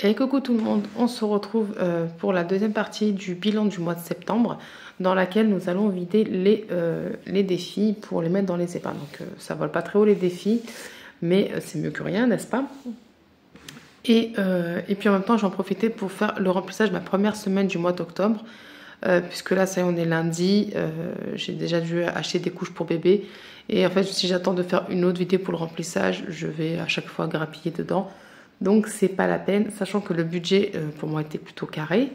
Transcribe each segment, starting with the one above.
Et coucou tout le monde, on se retrouve pour la deuxième partie du bilan du mois de septembre dans laquelle nous allons vider les défis pour les mettre dans les épargnes. Donc ça vole pas très haut les défis, mais c'est mieux que rien, n'est-ce pas? Et puis en même temps j'en profitais pour faire le remplissage de ma première semaine du mois d'octobre, puisque là ça y est, on est lundi, j'ai déjà dû acheter des couches pour bébé. Et en fait si j'attends de faire une autre vidéo pour le remplissage, je vais à chaque fois grappiller dedans. Donc c'est pas la peine, sachant que le budget pour moi était plutôt carré.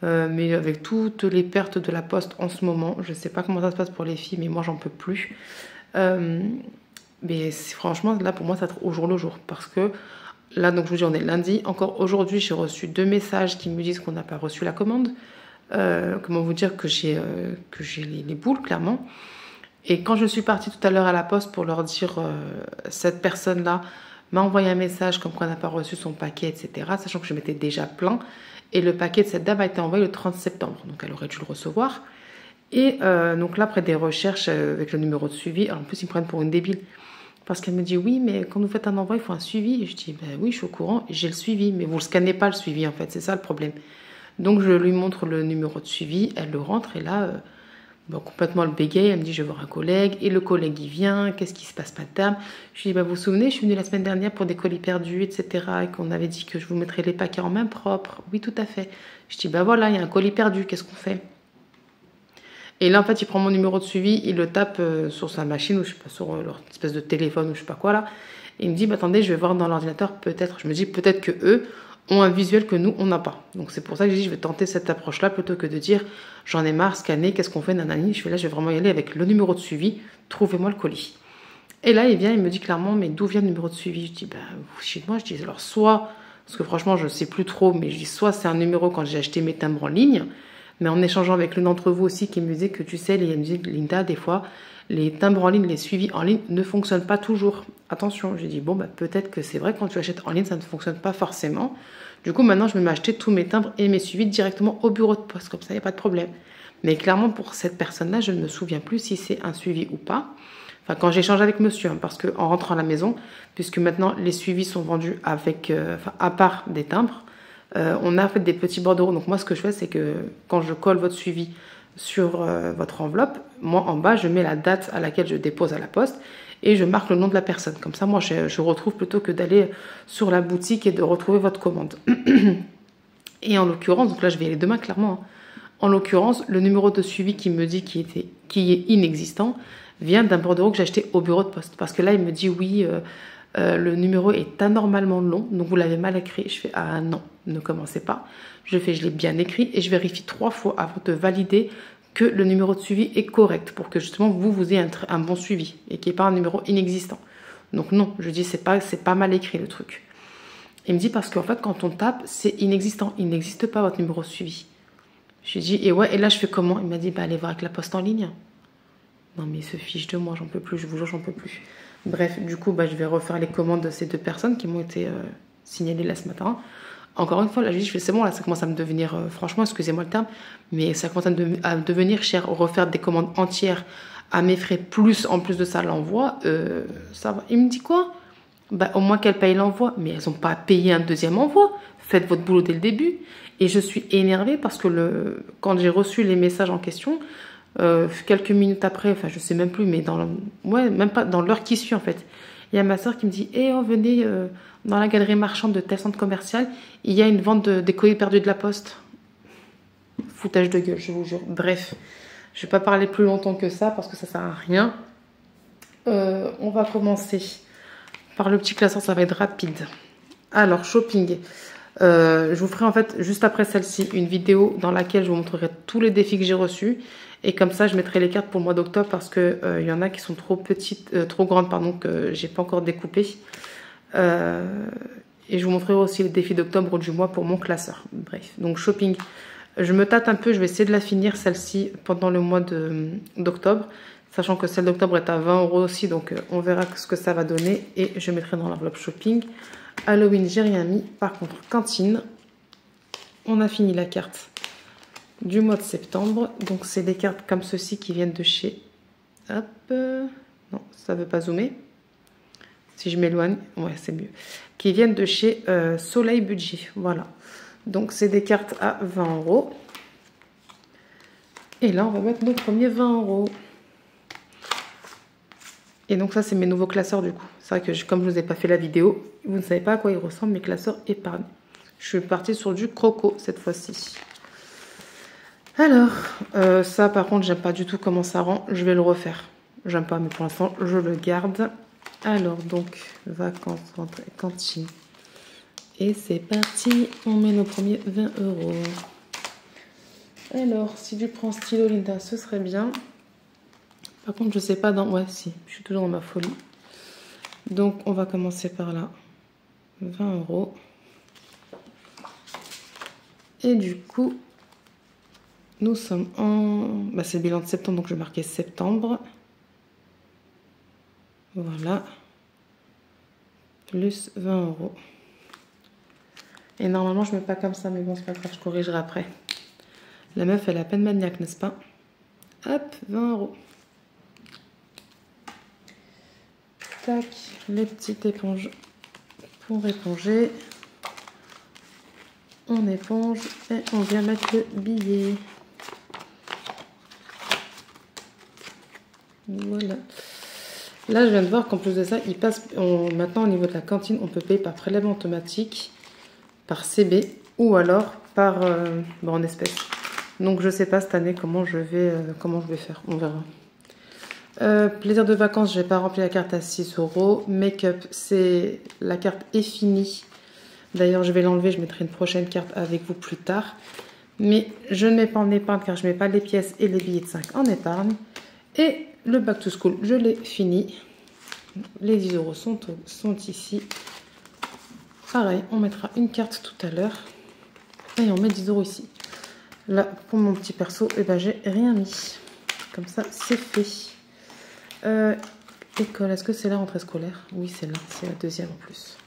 Mais avec toutes les pertes de la poste en ce moment, je sais pas comment ça se passe pour les filles, mais moi j'en peux plus. Mais franchement là pour moi ça va être au jour le jour. Parce que là donc je vous dis on est lundi, encore aujourd'hui j'ai reçu 2 messages qui me disent qu'on n'a pas reçu la commande. Comment vous dire que j'ai les boules clairement. Et quand je suis partie tout à l'heure à la poste pour leur dire cette personne là m'a envoyé un message comme quoi on n'a pas reçu son paquet, etc. Sachant que je m'étais déjà plaint. Et le paquet de cette dame a été envoyé le 30 septembre. Donc elle aurait dû le recevoir. Et donc là, après des recherches avec le numéro de suivi, en plus ils me prennent pour une débile. Parce qu'elle me dit, oui, mais quand vous faites un envoi, il faut un suivi. Et je dis, ben oui, je suis au courant, j'ai le suivi. Mais vous ne le scannez pas le suivi, en fait, c'est ça le problème. Donc je lui montre le numéro de suivi, elle le rentre et là... Bon, complètement le bégaye, elle me dit je vais voir un collègue, et le collègue il vient, qu'est-ce qui se passe madame? Je lui dis bah, vous vous souvenez, je suis venue la semaine dernière pour des colis perdus, etc. et qu'on avait dit que je vous mettrais les paquets en main propre. Oui, tout à fait. Je dis bah voilà, il y a un colis perdu, qu'est-ce qu'on fait? Et là en fait il prend mon numéro de suivi, il le tape sur sa machine ou je sais pas, sur leur espèce de téléphone ou je sais pas quoi là, et il me dit bah attendez, je vais voir dans l'ordinateur, peut-être, je me dis peut-être que eux ont un visuel que nous on n'a pas. Donc c'est pour ça que je dis je vais tenter cette approche là plutôt que de dire j'en ai marre, scanner, qu'est-ce qu'on fait, nanani. Je vais vraiment y aller avec le numéro de suivi, trouvez-moi le colis. Et là il vient, il me dit clairement mais d'où vient le numéro de suivi? Je dis bah chez moi, je dis alors soit, parce que franchement je sais plus trop, mais je dis soit c'est un numéro quand j'ai acheté mes timbres en ligne, mais en échangeant avec l'un d'entre vous aussi qui me disait que tu sais, il me dit Linda, des fois les timbres en ligne, les suivis en ligne ne fonctionnent pas toujours. Attention, j'ai dit bon bah peut-être que c'est vrai quand tu achètes en ligne ça ne fonctionne pas forcément. Du coup maintenant je vais m'acheter tous mes timbres et mes suivis directement au bureau de poste, comme ça il n'y a pas de problème. Mais clairement pour cette personne-là je ne me souviens plus si c'est un suivi ou pas. Enfin quand j'échange avec monsieur, hein, parce qu'en rentrant à la maison, puisque maintenant les suivis sont vendus avec, à part des timbres, on a fait des petits bordereaux. Donc moi ce que je fais c'est que quand je colle votre suivi sur votre enveloppe, moi en bas je mets la date à laquelle je dépose à la poste et je marque le nom de la personne. Comme ça moi je retrouve plutôt que d'aller sur la boutique et de retrouver votre commande. Et en l'occurrence, donc là je vais aller demain clairement, hein. En l'occurrence le numéro de suivi qui me dit qui est inexistant vient d'un bordereau que j'ai acheté au bureau de poste. Parce que là il me dit oui, le numéro est anormalement long, donc vous l'avez mal écrit. Je fais ah non, ne commencez pas. Je l'ai bien écrit et je vérifie 3 fois avant de valider que le numéro de suivi est correct pour que justement vous ayez un bon suivi et qu'il n'y ait pas un numéro inexistant. Donc non, je dis c'est pas mal écrit le truc. Il me dit parce qu'en fait quand on tape c'est inexistant, il n'existe pas votre numéro de suivi. Je lui dis et ouais, et là je fais comment? Il m'a dit bah allez voir avec la poste en ligne. Non mais il se fiche de moi, j'en peux plus, je vous jure j'en peux plus. Bref, du coup bah, je vais refaire les commandes de ces 2 personnes qui m'ont été signalées là ce matin. Encore une fois, là, je fais c'est bon, là, ça commence à me devenir, franchement, excusez-moi le terme, mais ça commence à devenir cher. Refaire des commandes entières à mes frais, plus en plus de ça, l'envoi, ça va. Il me dit quoi? Bah, au moins qu'elles payent l'envoi, mais elles n'ont pas à payer un deuxième envoi. Faites votre boulot dès le début. Et je suis énervée parce que quand j'ai reçu les messages en question, quelques minutes après, enfin, je sais même plus, mais même pas dans l'heure qui suit, en fait, il y a ma soeur qui me dit eh, oh, venez dans la galerie marchande de tel centre commercial, il y a une vente des colis perdus de la poste. Foutage de gueule, je vous jure. Bref, je vais pas parler plus longtemps que ça parce que ça sert à rien. On va commencer par le petit classeur, ça va être rapide. Alors, shopping. Je vous ferai en fait, juste après celle-ci, une vidéo dans laquelle je vous montrerai tous les défis que j'ai reçus. Et comme ça, je mettrai les cartes pour le mois d'octobre parce qu'il y en a qui sont trop petites, trop grandes, pardon, que j'ai pas encore découpées. Et je vous montrerai aussi les défis d'octobre ou du mois pour mon classeur. Bref, donc shopping. Je me tâte un peu, je vais essayer de la finir celle-ci pendant le mois d'octobre. Sachant que celle d'octobre est à 20 € aussi, donc on verra ce que ça va donner. Et je mettrai dans l'enveloppe shopping. Halloween, j'ai rien mis. Par contre, cantine, on a fini la carte du mois de septembre. Donc, c'est des cartes comme ceci qui viennent de chez... Hop. Non, ça ne veut pas zoomer. Si je m'éloigne, ouais, c'est mieux. Qui viennent de chez Soleil Budget. Voilà. Donc, c'est des cartes à 20 €. Et là, on va mettre nos premiers 20 €. Et donc, ça, c'est mes nouveaux classeurs du coup. C'est vrai que comme je ne vous ai pas fait la vidéo, vous ne savez pas à quoi ils ressemblent, mes classeurs épargne. Je suis partie sur du croco cette fois-ci. Alors, ça, par contre, j'aime pas du tout comment ça rend. Je vais le refaire. J'aime pas, mais pour l'instant, je le garde. Alors, donc, vacances, rentrée, cantine. Et c'est parti. On met nos premiers 20 €. Alors, si tu prends stylo, Linda, ce serait bien. Par contre, je sais pas dans... Ouais, si. Je suis toujours dans ma folie. Donc, on va commencer par là. 20 €. Et du coup, nous sommes en... Bah, c'est le bilan de septembre, donc je vais marquer septembre. Voilà. Plus 20 €. Et normalement, je ne mets pas comme ça, mais bon, c'est pas grave, je corrigerai après. La meuf, elle est à peine maniaque, n'est-ce pas? Hop, 20 €. Tac, les petites éponges pour éponger. On éponge et on vient mettre le billet. Voilà. Là, je viens de voir qu'en plus de ça, il passe. Maintenant, au niveau de la cantine, on peut payer par prélèvement automatique, par CB ou alors par en espèces. Donc, je sais pas cette année comment je vais faire. On verra. Plaisir de vacances, je n'ai pas rempli la carte à 6 €. Make-up, c'est la carte est finie. D'ailleurs, je vais l'enlever, je mettrai une prochaine carte avec vous plus tard. Mais je ne mets pas en épargne car je ne mets pas les pièces et les billets de 5 en épargne. Et le back to school, je l'ai fini. Les 10 € sont ici. Pareil, on mettra une carte tout à l'heure. Et on met 10 € ici. Là, pour mon petit perso, eh ben, j'ai rien mis. Comme ça, c'est fait. École, est-ce que c'est la rentrée scolaire? Oui, c'est là, c'est la deuxième en plus.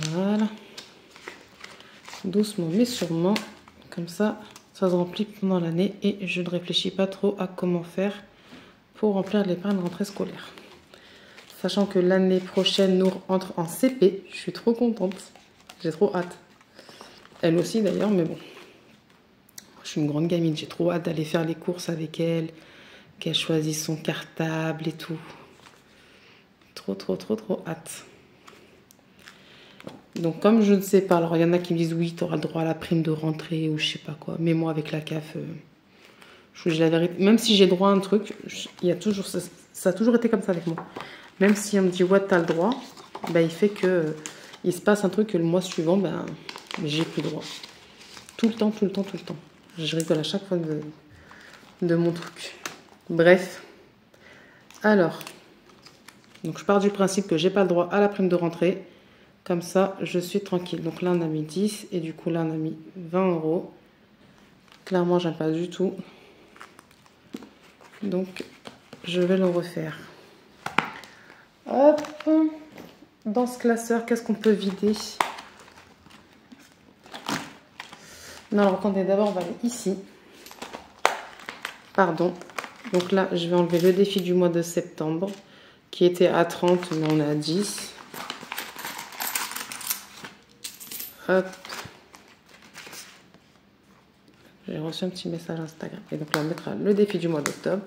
Voilà. Doucement mais sûrement. Comme ça, ça se remplit pendant l'année et je ne réfléchis pas trop à comment faire pour remplir l'épargne de rentrée scolaire. Sachant que l'année prochaine, nous entre en CP. Je suis trop contente. J'ai trop hâte. Elle aussi d'ailleurs, mais bon. Je suis une grande gamine. J'ai trop hâte d'aller faire les courses avec elle. Qu'elle choisisse son cartable et tout. Trop hâte. Donc comme je ne sais pas, alors il y en a qui me disent oui, tu auras le droit à la prime de rentrée ou je sais pas quoi. Mais moi avec la CAF, je vous dis la vérité. Même si j'ai droit à un truc, il y a toujours, ça a toujours été comme ça avec moi. Même si on me dit ouais, tu as le droit, bah, il fait que il se passe un truc que le mois suivant, ben, j'ai plus droit. Tout le temps. Je rigole à chaque fois de mon truc. Bref. Alors, donc je pars du principe que j'ai pas le droit à la prime de rentrée. Comme ça, je suis tranquille. Donc là, on a mis 10 et du coup, là, on a mis 20 €. Clairement, j'aime pas du tout. Donc, je vais le refaire. Hop. Dans ce classeur, qu'est-ce qu'on peut vider? Non, alors attendez, d'abord, on va aller ici. Pardon. Donc là, je vais enlever le défi du mois de septembre, qui était à 30, mais on est à 10. Hop. J'ai reçu un petit message Instagram. Et donc là, on mettra le défi du mois d'octobre.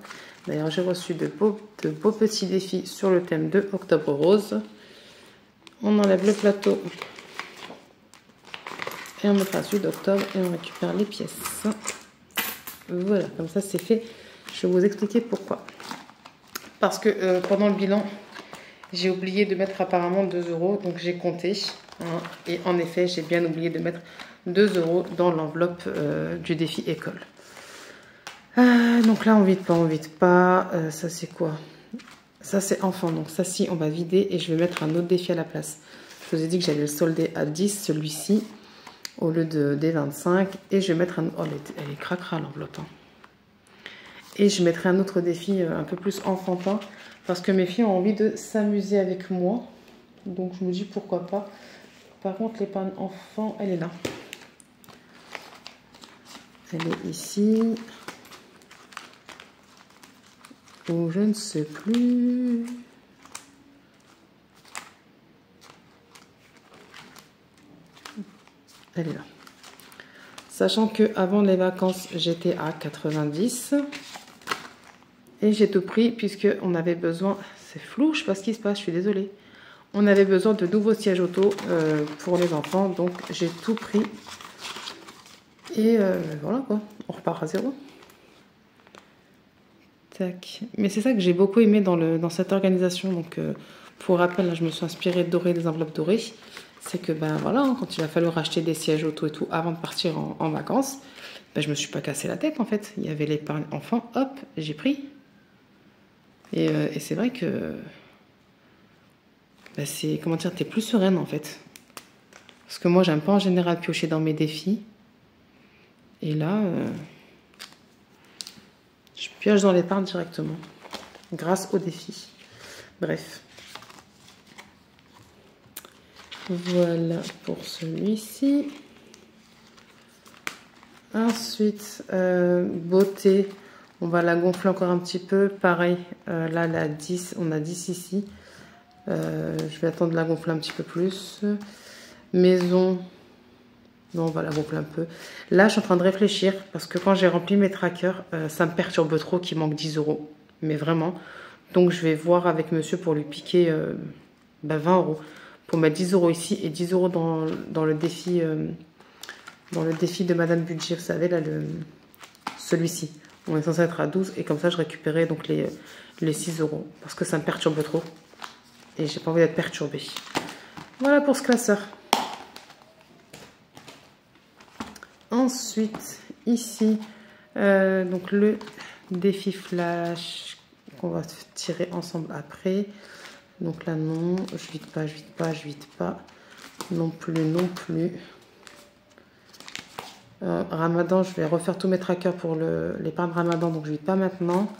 D'ailleurs, j'ai reçu de beaux petits défis sur le thème de Octobre Rose. On enlève le plateau. Et on mettra celui d'octobre et on récupère les pièces. Voilà, comme ça c'est fait. Je vais vous expliquer pourquoi. Parce que pendant le bilan, j'ai oublié de mettre apparemment 2 €. Donc j'ai compté. Hein, et en effet, j'ai bien oublié de mettre 2 € dans l'enveloppe du défi école. Donc là, on vide pas. Ça, c'est quoi? Ça, c'est enfant. Donc ça, si, on va vider et je vais mettre un autre défi à la place. Je vous ai dit que j'allais le solder à 10, celui-ci, au lieu des 25. Et je vais mettre un... Oh, elle est cracra, l'enveloppe. Hein. Et je mettrai un autre défi un peu plus enfantin. Parce que mes filles ont envie de s'amuser avec moi. Donc je me dis pourquoi pas. Par contre, l'épargne enfant, elle est là. Elle est ici. Ou je ne sais plus. Elle est là. Sachant que avant les vacances, j'étais à 90. Et j'ai tout pris puisque on avait besoin... C'est flou, je sais pas ce qui se passe, je suis désolée. On avait besoin de nouveaux sièges auto pour les enfants. Donc j'ai tout pris. Et voilà quoi, on repart à zéro. Tac. Mais c'est ça que j'ai beaucoup aimé dans cette organisation. Donc pour rappel, là, je me suis inspirée de doré, des enveloppes dorées. C'est que ben voilà, hein, quand il a fallu racheter des sièges auto et tout avant de partir en vacances, ben, je me suis pas cassé la tête en fait. Il y avait l'épargne enfant, hop, j'ai pris. Et c'est vrai que ben, c'est, comment dire, t'es plus sereine en fait. Parce que moi, j'aime pas en général piocher dans mes défis. Et là, je pioche dans l'épargne directement, grâce au défi. Bref. Voilà pour celui-ci. Ensuite, beauté. On va la gonfler encore un petit peu. Pareil, là, la 10, on a 10 ici. Je vais attendre de la gonfler un petit peu plus. Maison. Non, on va la gonfler un peu. Là, je suis en train de réfléchir parce que quand j'ai rempli mes trackers, ça me perturbe trop qu'il manque 10 €. Mais vraiment. Donc, je vais voir avec monsieur pour lui piquer 20 €. Pour mettre 10 € ici et 10 € dans le défi de Madame Budget. Vous savez, là, celui-ci. On est censé être à 12 et comme ça, je récupérais donc les 6 €. Parce que ça me perturbe trop. Et j'ai pas envie d'être perturbée. Voilà pour ce classeur. Ensuite, ici, donc le défi flash qu'on va tirer ensemble après. Donc là, non, je vide pas, je vide pas, je vide pas. Non plus, non plus. Ramadan, je vais refaire tous mes trackers pour l'épargne Ramadan, donc je vide pas maintenant.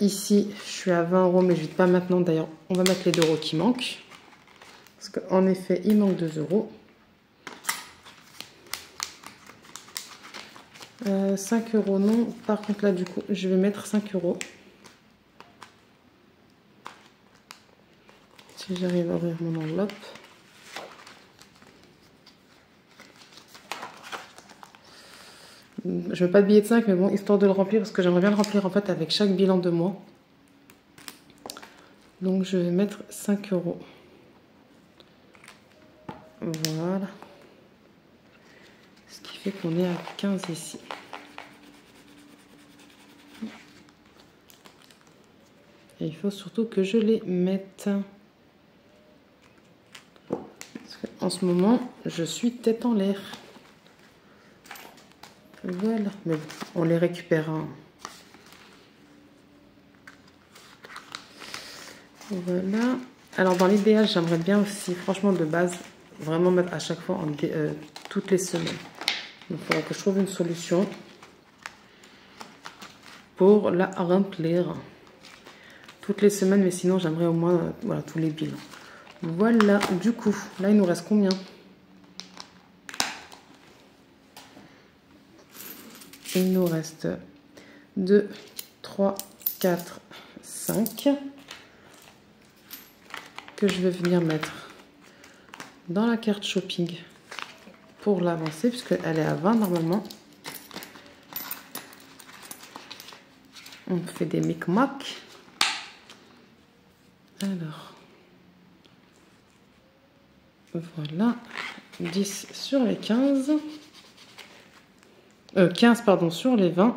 Ici, je suis à 20 €, mais je vide pas maintenant. D'ailleurs, on va mettre les 2 € qui manquent. Parce qu'en effet, il manque 2 €. 5 € non. Par contre, là, du coup, je vais mettre 5 €. Si j'arrive à ouvrir mon enveloppe. Je mets pas de billet de 5, mais bon, histoire de le remplir, parce que j'aimerais bien le remplir en fait avec chaque bilan de mois. Donc je vais mettre 5 €. Voilà. Ce qui fait qu'on est à 15 ici. Et il faut surtout que je les mette. Parce qu'en ce moment, je suis tête en l'air. Voilà. Mais bon, on les récupère. Hein. Voilà. Alors dans l'idéal, j'aimerais bien aussi, franchement de base, vraiment mettre à chaque fois toutes les semaines. Donc il faudra que je trouve une solution pour la remplir toutes les semaines, mais sinon j'aimerais au moins voilà, tous les bilans. Voilà, du coup, là il nous reste combien? Il nous reste 2, 3, 4, 5 que je vais venir mettre dans la carte shopping pour l'avancer, puisqu'elle est à 20 normalement. On fait des micmacs. Alors, voilà, 10 sur les 15. 15, pardon, sur les 20.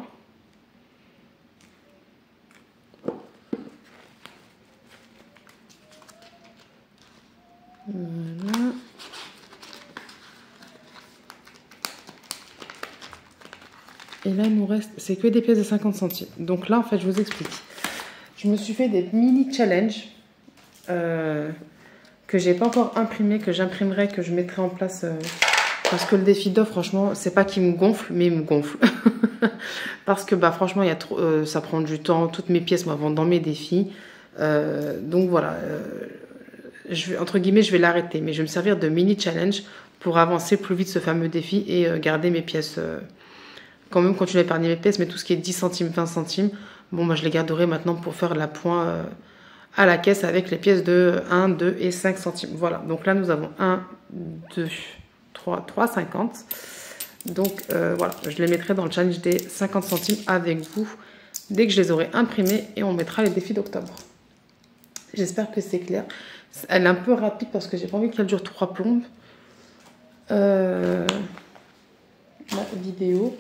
Voilà. Et là, il nous reste, c'est que des pièces de 50 centimes. Donc là, en fait, je vous explique. Je me suis fait des mini challenges que j'ai pas encore imprimé, que j'imprimerai, que je mettrai en place. Parce que le défi d'offre, franchement, c'est pas qu'il me gonfle, mais il me gonfle. Parce que, bah, franchement, il y a trop, ça prend du temps. Toutes mes pièces, moi, vont dans mes défis. Donc voilà. Entre guillemets, je vais l'arrêter. Mais je vais me servir de mini challenge pour avancer plus vite ce fameux défi et garder mes pièces. Quand même continuer à épargner mes pièces, mais tout ce qui est 10 centimes, 20 centimes, bon, moi je les garderai maintenant pour faire la pointe à la caisse avec les pièces de 1, 2 et 5 centimes. Voilà, donc là nous avons 1, 2, 3,50. Donc voilà, je les mettrai dans le challenge des 50 centimes avec vous dès que je les aurai imprimés et on mettra les défis d'octobre. J'espère que c'est clair. Elle est un peu rapide parce que j'ai pas envie qu'elle dure 3 plombes. La vidéo.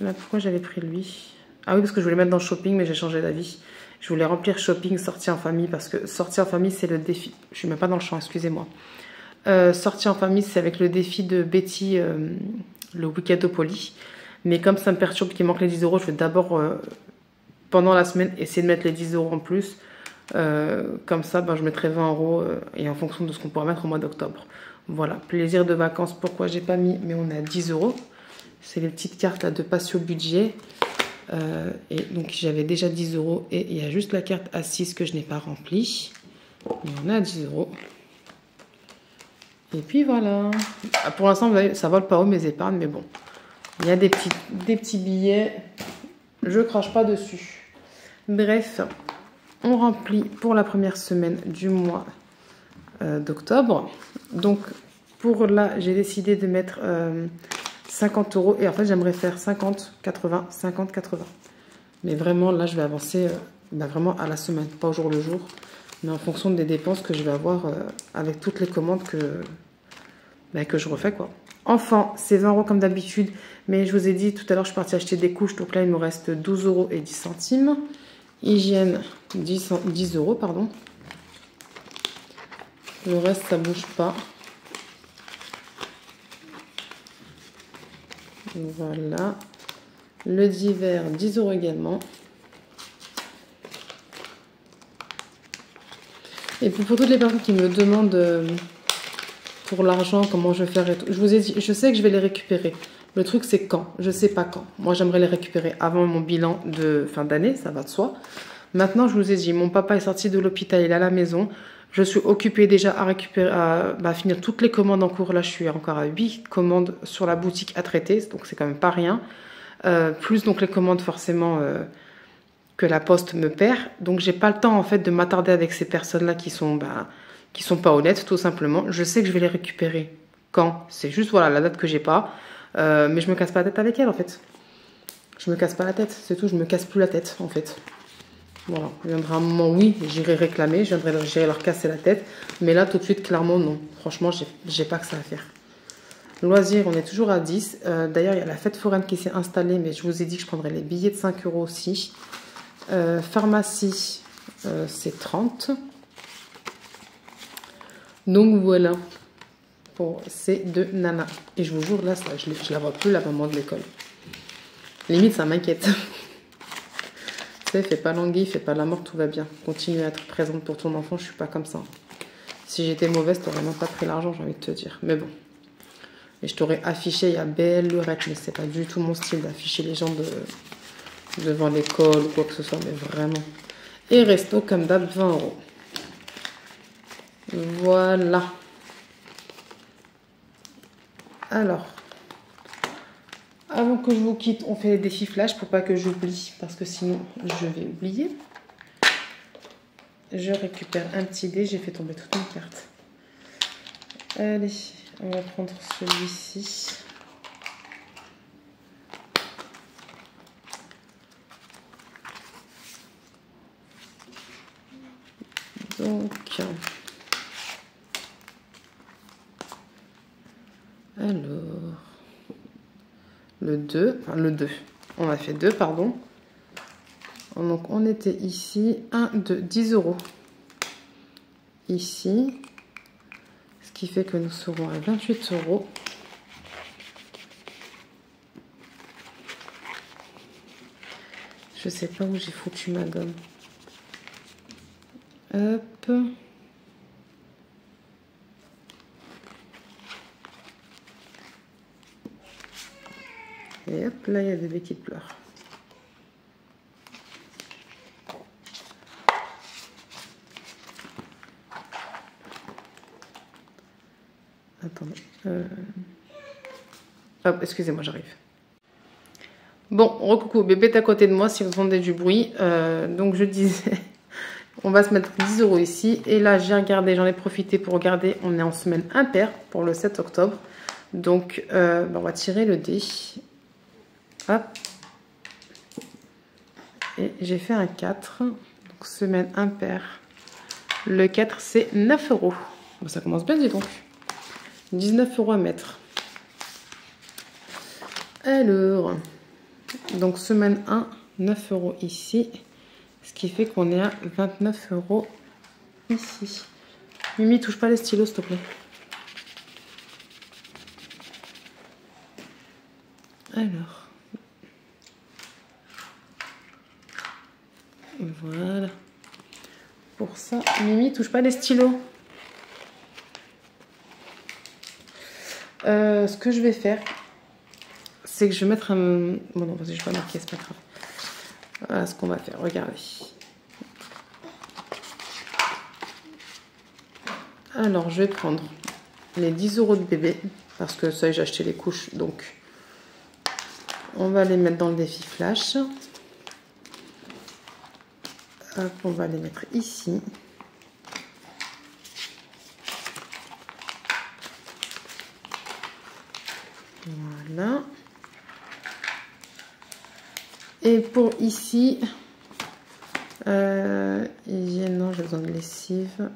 Là, pourquoi j'avais pris lui? Ah oui, parce que je voulais mettre dans shopping, mais j'ai changé d'avis. Je voulais remplir shopping, sortie en famille, parce que sortie en famille, c'est le défi. Je suis même pas dans le champ, excusez-moi. Sortie en famille, c'est avec le défi de Betty, le week-end au Poly. Mais comme ça me perturbe qu'il manque les 10 euros, je vais d'abord, pendant la semaine, essayer de mettre les 10 euros en plus. Comme ça, ben, je mettrai 20 euros et en fonction de ce qu'on pourra mettre au mois d'octobre. Voilà, plaisir de vacances, pourquoi j'ai pas mis, mais on est à 10 euros. C'est les petites cartes là de Patio Budget. Et donc j'avais déjà 10 euros et il y a juste la carte assise que je n'ai pas remplie. Mais on est à 10 euros. Et puis voilà. Pour l'instant, vous voyez, ça vole pas haut mes épargnes, mais bon. Il y a des petits billets. Je crache pas dessus. Bref, on remplit pour la première semaine du mois d'octobre. Donc pour là, j'ai décidé de mettre 50 euros. Et en fait, j'aimerais faire 50, 80, 50, 80. Mais vraiment, là, je vais avancer vraiment à la semaine, pas au jour le jour. Mais en fonction des dépenses que je vais avoir avec toutes les commandes que je refais, quoi. Enfin, c'est 20 euros comme d'habitude. Mais je vous ai dit, tout à l'heure, je suis partie acheter des couches. Donc là, il me reste 12 euros et 10 centimes. Hygiène, 10 euros, pardon. Le reste, ça bouge pas. Voilà. Le d'hiver, 10 euros également. Et puis pour toutes les personnes qui me demandent pour l'argent, comment je vais faire et tout, je vous ai dit, je sais que je vais les récupérer. Le truc, c'est quand. Je sais pas quand. Moi, j'aimerais les récupérer avant mon bilan de fin d'année, ça va de soi. Maintenant, je vous ai dit, mon papa est sorti de l'hôpital, il est à la maison. Je suis occupée déjà à récupérer, à finir toutes les commandes en cours. Là, je suis encore à 8 commandes sur la boutique à traiter, donc c'est quand même pas rien. Plus donc les commandes forcément que la poste me perd. Donc j'ai pas le temps en fait de m'attarder avec ces personnes-là qui sont pas honnêtes tout simplement. Je sais que je vais les récupérer quand. C'est juste voilà la date que j'ai pas. Mais je me casse pas la tête avec elles en fait. Je me casse pas la tête, c'est tout. Je me casse plus la tête en fait. Voilà, il viendra un moment, oui, j'irai réclamer, j'irai leur casser la tête. Mais là, tout de suite, clairement, non. Franchement, j'ai pas que ça à faire. Loisirs, on est toujours à 10. D'ailleurs, il y a la fête foraine qui s'est installée, mais je vous ai dit que je prendrais les billets de 5 euros aussi. Pharmacie, c'est 30. Donc voilà, pour ces deux nanas. Et je vous jure, là, je la vois plus, la maman de l'école. Limite, ça m'inquiète. Fais pas l'anguille, fais pas la mort, tout va bien. Continue à être présente pour ton enfant, je suis pas comme ça. Si j'étais mauvaise, t'aurais même pas pris l'argent, j'ai envie de te dire. Mais bon. Et je t'aurais affiché, il y a belle lurette, mais c'est pas du tout mon style d'afficher les gens devant l'école ou quoi que ce soit, mais vraiment. Et resto, comme d'hab, 20 euros. Voilà. Alors. Avant que je vous quitte, on fait les défis flash pour pas que j'oublie, parce que sinon je vais oublier. Je récupère un petit dé, j'ai fait tomber toutes mes cartes. Allez, on va prendre celui-ci. Donc, alors... Le 2, enfin le 2, on a fait 2, pardon. Donc on était ici, 1, 2, 10 euros. Ici, ce qui fait que nous serons à 28 euros. Je sais pas où j'ai foutu ma gomme. Hop. Et hop, là, il y a des bébés qui pleurent. Attendez. Hop, excusez-moi, j'arrive. Bon, recoucou, bébé est à côté de moi si vous entendez du bruit. Donc, je disais, On va se mettre 10 € ici. Et là, j'ai regardé, j'en ai profité pour regarder. On est en semaine impaire pour le 7 octobre. Donc, on va tirer le dé. Hop. Et j'ai fait un 4. Donc, semaine impaire. Le 4, c'est 9 €. Bon, ça commence bien, dis donc. 19 € à mettre. Alors, donc semaine 1, 9 € ici. Ce qui fait qu'on est à 29 € ici. Mimi, touche pas les stylos, s'il te plaît. Alors. Voilà. Pour ça, Mimi, touche pas les stylos. Ce que je vais faire, c'est que je vais mettre un... Bon non, vas-y, je vais pas marquer, c'est pas grave. Voilà ce qu'on va faire, regardez. Alors, je vais prendre les 10 € de bébé, parce que ça, j'ai acheté les couches, donc on va les mettre dans le défi flash. Hop, on va les mettre ici. Voilà. Et pour ici, hygiène, non, j'ai besoin de lessive.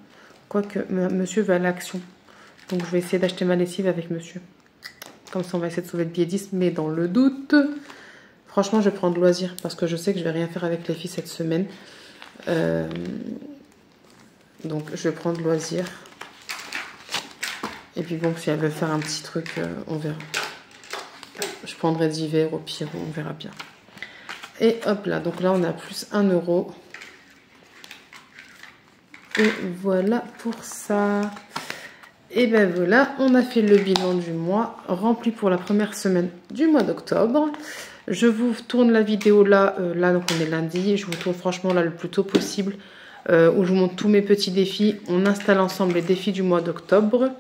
Quoique, monsieur va à l'action. Donc, je vais essayer d'acheter ma lessive avec monsieur. Comme ça, on va essayer de sauver le billet 10. Mais dans le doute, franchement, je vais prendre loisir. Parce que je sais que je vais rien faire avec les filles cette semaine. Donc, je vais prendre loisir. Et puis, bon, si elle veut faire un petit truc, on verra. Je prendrai d'hiver, au pire, on verra bien. Et hop là, donc là on a plus 1 €. Et voilà pour ça. Et ben voilà, on a fait le bilan du mois, rempli pour la première semaine du mois d'octobre. Je vous tourne la vidéo là, donc on est lundi. Je vous tourne franchement là le plus tôt possible, où je vous montre tous mes petits défis. On installe ensemble les défis du mois d'octobre.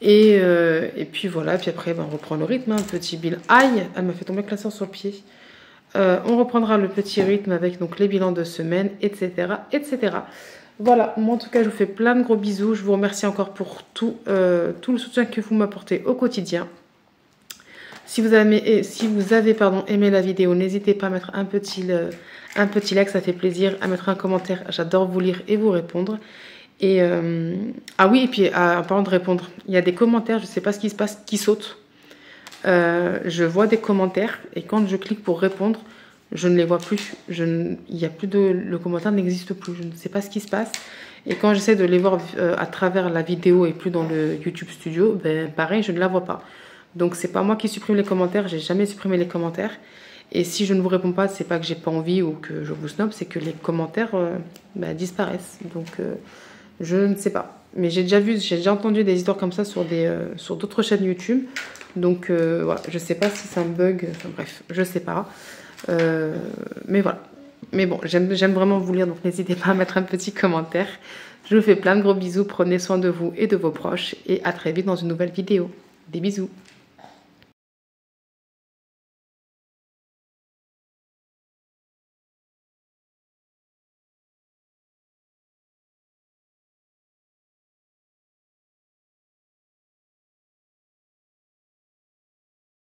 Et puis voilà, puis après ben, on reprend le rythme, un petit bilan. Aïe, elle m'a fait tomber le classeur sur le pied. On reprendra le petit rythme avec donc les bilans de semaine, etc., etc. Voilà, moi en tout cas je vous fais plein de gros bisous. Je vous remercie encore pour tout le soutien que vous m'apportez au quotidien. Si vous avez, aimé la vidéo, n'hésitez pas à mettre un petit like, ça fait plaisir. À mettre un commentaire, j'adore vous lire et vous répondre. Et ah oui, et puis en parlant de répondre, il y a des commentaires, je ne sais pas ce qui se passe, qui sautent. Je vois des commentaires et quand je clique pour répondre, je ne les vois plus. Il y a plus le commentaire n'existe plus. Je ne sais pas ce qui se passe. Et quand j'essaie de les voir à travers la vidéo et plus dans le YouTube Studio, ben pareil, je ne la vois pas. Donc c'est pas moi qui supprime les commentaires. J'ai jamais supprimé les commentaires. Et si je ne vous réponds pas, c'est pas que j'ai pas envie ou que je vous snob, c'est que les commentaires disparaissent. Donc je ne sais pas. Mais j'ai déjà entendu des histoires comme ça sur d'autres chaînes YouTube. Donc voilà, je sais pas si c'est un bug, enfin bref, je sais pas. Mais voilà. Mais bon, j'aime vraiment vous lire, donc n'hésitez pas à mettre un petit commentaire. Je vous fais plein de gros bisous, prenez soin de vous et de vos proches. Et à très vite dans une nouvelle vidéo. Des bisous.